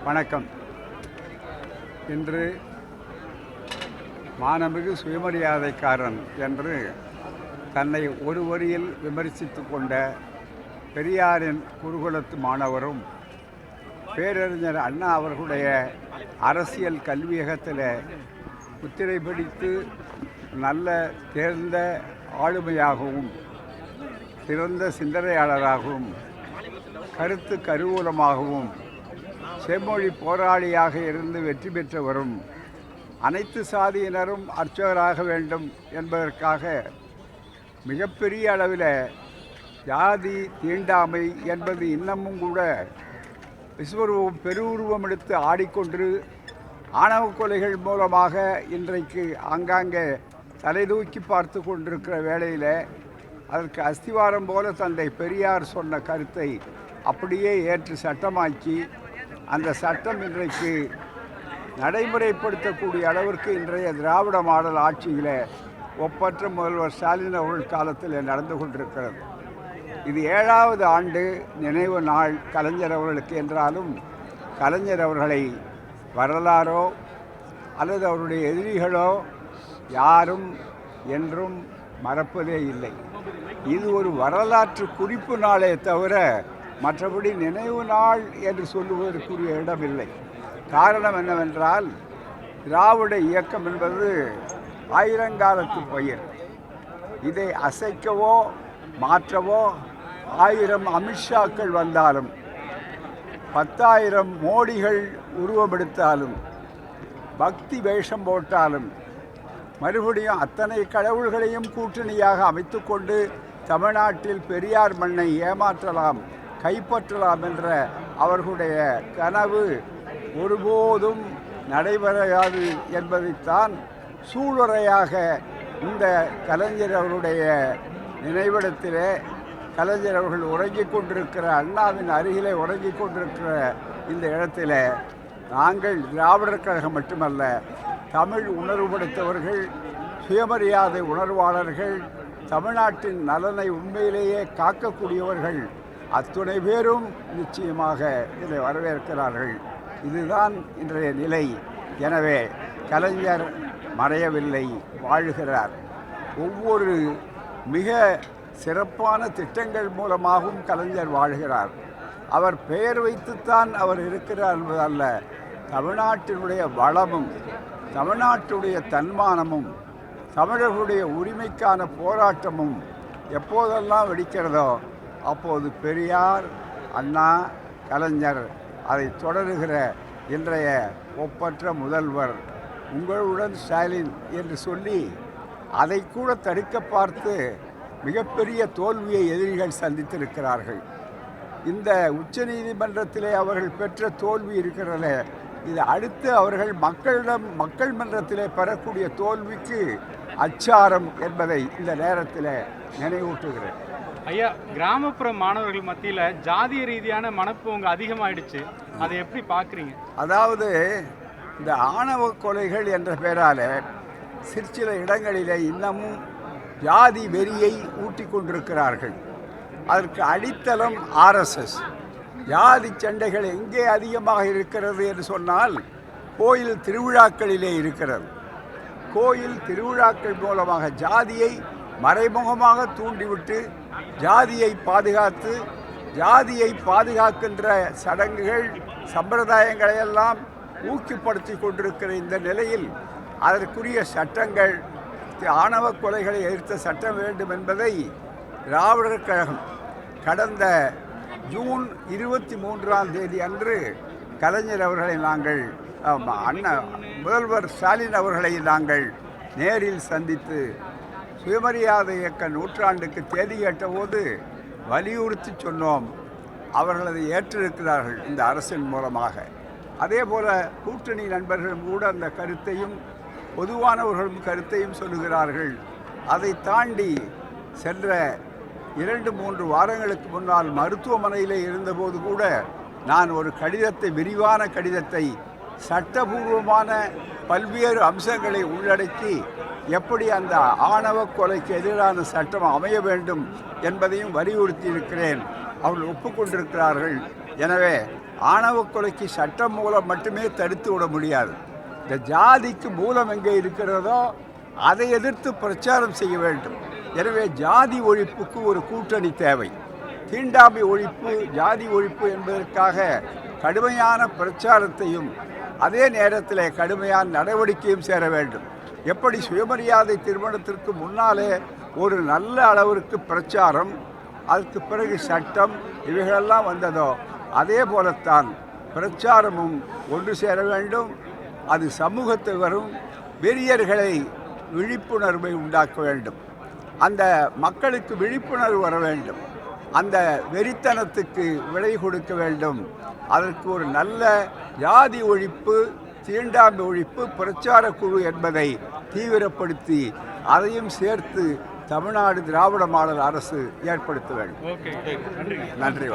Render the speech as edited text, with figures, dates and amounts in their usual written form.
வணக்கம். இன்று மாண்புமிகு சுயமரியாதைக்காரன் என்று தன்னை ஒரு வரியில் விமர்சித்து கொண்ட பெரியாரின் குருகுலத்து மாணவரும் பேரறிஞர் அண்ணா அவர்களுடைய அரசியல் கல்வியகத்தில் முத்திரை பிடித்து நல்ல தேர்ந்த ஆளுமையாகவும் சிறந்த சிந்தனையாளராகவும் கருத்து கருவூலமாகவும் செம்மொழி போராளியாக இருந்து வெற்றி பெற்றவரும் அனைத்து சாதியினரும் அர்ச்சகராக வேண்டும் என்பதற்காக மிகப்பெரிய அளவில் ஜாதி தீண்டாமை என்பது இன்னமும் கூட விஸ்வரூபம் பெருவுருவம் எடுத்து ஆடிக்கொண்டு ஆணவ கொலைகள் மூலமாக இன்றைக்கு ஆங்காங்கே தலைதூக்கி பார்த்து கொண்டிருக்கிற வேளையில் அதற்கு அஸ்திவாரம் போல தந்தை பெரியார் சொன்ன கருத்தை அப்படியே ஏற்று சட்டமாக்கி அந்த சட்டம் இன்றைக்கு நடைமுறைப்படுத்தக்கூடிய அளவிற்கு இன்றைய திராவிட மாடல் ஆட்சியில் ஒப்பற்ற முதல்வர் ஸ்டாலின் அவர்கள் காலத்தில் நடந்து கொண்டிருக்கிறது. இது 7வது ஆண்டு நினைவு நாள் கலைஞர் அவர்களுக்கு என்றாலும் கலைஞர் அவர்களை வரலாறோ அல்லது அவருடைய எதிரிகளோ யாரும் என்றும் மறப்பதே இல்லை. இது ஒரு வரலாற்று குறிப்பு நாளே தவிர மற்றபடி நினைவு நாள் என்று சொல்லுவதற்குரிய இடமில்லை. காரணம் என்னவென்றால் திராவிட இயக்கம் என்பது ஆயிரங்காலத்து பயிர். இதை அசைக்கவோ மாற்றவோ 1000 அமித்ஷாக்கள் வந்தாலும் 10,000 மோடிகள் உருவமெடுத்தாலும் பக்தி வேஷம் போட்டாலும் மறுபடியும் அத்தனை கடவுள்களையும் கூட்டணியாக அமைத்து கொண்டு தமிழ்நாட்டில் பெரியார் மண்ணை ஏமாற்றலாம் கைப்பற்றலாம் என்ற அவர்களுடைய கனவு ஒருபோதும் நடைபெறாது என்பதைத்தான் சூளுரையாக இந்த கலைஞர் அவருடைய நினைவிடத்திலே கலைஞர் அவர்கள் உறங்கிக் கொண்டிருக்கிற அண்ணாவின் அருகிலே உறங்கிக் கொண்டிருக்கிற இந்த இடத்துல நாங்கள் திராவிடர் கழகம் மட்டுமல்ல, தமிழ் உணர்வு படைத்தவர்கள், சுயமரியாதை உணர்வாளர்கள், தமிழ்நாட்டின் நலனை உண்மையிலேயே காக்கக்கூடியவர்கள் அத்துணை பேரும் நிச்சயமாக இதை வரவேற்கிறார்கள். இதுதான் இன்றைய நிலை. எனவே கலைஞர் மறையவில்லை, வாழ்கிறார். ஒவ்வொரு மிக சிறப்பான திட்டங்கள் மூலமாகவும் கலைஞர் வாழ்கிறார். அவர் பெயர் வைத்துத்தான் அவர் இருக்கிறார் என்பதல்ல, தமிழ்நாட்டினுடைய வளமும் தமிழ்நாட்டுடைய தன்மானமும் தமிழர்களுடைய உரிமைக்கான போராட்டமும் எப்போதெல்லாம் வெடிக்கிறதோ அப்போது பெரியார், அண்ணா, கலைஞர் அதை தொடருகிற இன்றைய ஒப்பற்ற முதல்வர் உங்களுடன் ஸ்டாலின் என்று சொல்லி அதை கூட தடுக்க பார்த்து மிகப்பெரிய தோல்வியை எதிரிகள் சந்தித்திருக்கிறார்கள். இந்த உச்சநீதிமன்றத்திலே அவர்கள் பெற்ற தோல்வி இருக்கிறத, இது அடுத்து அவர்கள் மக்கள் மன்றத்திலே பெறக்கூடிய தோல்விக்கு அச்சாரம் என்பதை இந்த நேரத்தில் நினைவூட்டுகிறேன். ஐயா, கிராமப்புற மாணவர்கள் மத்தியில் ஜாதிய ரீதியான மனப்போங்க அதிகமாயிடுச்சு, அதை எப்படி பார்க்குறீங்க? அதாவது இந்த ஆணவ கொலைகள் என்ற பெயரால் சிற்சில இடங்களிலே இன்னமும் ஜாதி வெறியை ஊட்டி கொண்டிருக்கிறார்கள். அதற்கு அடித்தளம் RSS. ஜாதி சண்டைகள் எங்கே அதிகமாக இருக்கிறது என்று சொன்னால் கோயில் திருவிழாக்களிலே இருக்கிறது. கோயில் திருவிழாக்கள் மூலமாக ஜாதியை மறைமுகமாக தூண்டிவிட்டு ஜாதியை பாதுகாக்கின்ற சடங்குகள் சம்பிரதாயங்களையெல்லாம் ஊக்கப்படுத்தி கொண்டிருக்கிற இந்த நிலையில் அதற்குரிய சட்டங்கள், ஆணவ கொலைகளை எதிர்த்த சட்டம் வேண்டும் என்பதை திராவிடர் கழகம் கடந்த ஜூன் 23ஆம் தேதி அன்று கலைஞர் அவர்களை நாங்கள் முதல்வர் ஸ்டாலின் அவர்களை நாங்கள் நேரில் சந்தித்து சுயமரியாதை இயக்க நூற்றாண்டுக்கு தேதி கேட்டபோது வலியுறுத்தி சொன்னோம். அவர்கள் அதை ஏற்றிருக்கிறார்கள் இந்த அரசின் மூலமாக. அதே போல் கூட்டணி நண்பர்களும் கூட அந்த கருத்தையும் பொதுவானவர்களும் கருத்தையும் சொல்லுகிறார்கள். அதை தாண்டி சென்ற 2-3 வாரங்களுக்கு முன்னால் மருத்துவமனையில் இருந்தபோது கூட நான் ஒரு கடிதத்தை, விரிவான கடிதத்தை, சட்டபூர்வமான பல்வேறு அம்சங்களை உள்ளடக்கி எப்படி அந்த ஆணவ கொலைக்கு எதிரான சட்டம் அமைய வேண்டும் என்பதையும் வலியுறுத்தி இருக்கிறேன். அவர்கள் ஒப்புக்கொண்டிருக்கிறார்கள். எனவே ஆணவ கொலைக்கு சட்டம் மூலம் மட்டுமே தடுத்து விட முடியாது. இந்த ஜாதிக்கு மூலம் எங்கே இருக்கிறதோ அதை எதிர்த்து பிரச்சாரம் செய்ய வேண்டும். எனவே ஜாதி ஒழிப்புக்கு ஒரு கூட்டணி தேவை. தீண்டாமை ஒழிப்பு, ஜாதி ஒழிப்பு என்பதற்காக கடுமையான பிரச்சாரத்தையும் அதே நேரத்தில் கடுமையான நடவடிக்கையும் சேர வேண்டும். எப்படி சுயமரியாதை திருமணத்திற்கு முன்னாலே ஒரு நல்ல அளவிற்கு பிரச்சாரம், அதற்கு பிறகு சட்டம் இவைகளெல்லாம் வந்ததோ அதே போலத்தான் பிரச்சாரமும் ஒன்று சேர வேண்டும். அது சமூகத்தை வரும் வெறியர்களை விழிப்புணர்வை உண்டாக்க வேண்டும். அந்த மக்களுக்கு விழிப்புணர்வு வர வேண்டும். அந்த வெறித்தனத்துக்கு விடை கொடுக்க வேண்டும். அதற்கு ஒரு நல்ல ஜாதி ஒழிப்பு, தீண்டாமை ஒழிப்பு பிரச்சார குழு என்பதை தீவிரப்படுத்தி அதையும் சேர்த்து தமிழ்நாடு திராவிட மாடல் அரசு ஏற்படுத்த வேண்டும். ஓகே, நன்றி. நன்றி.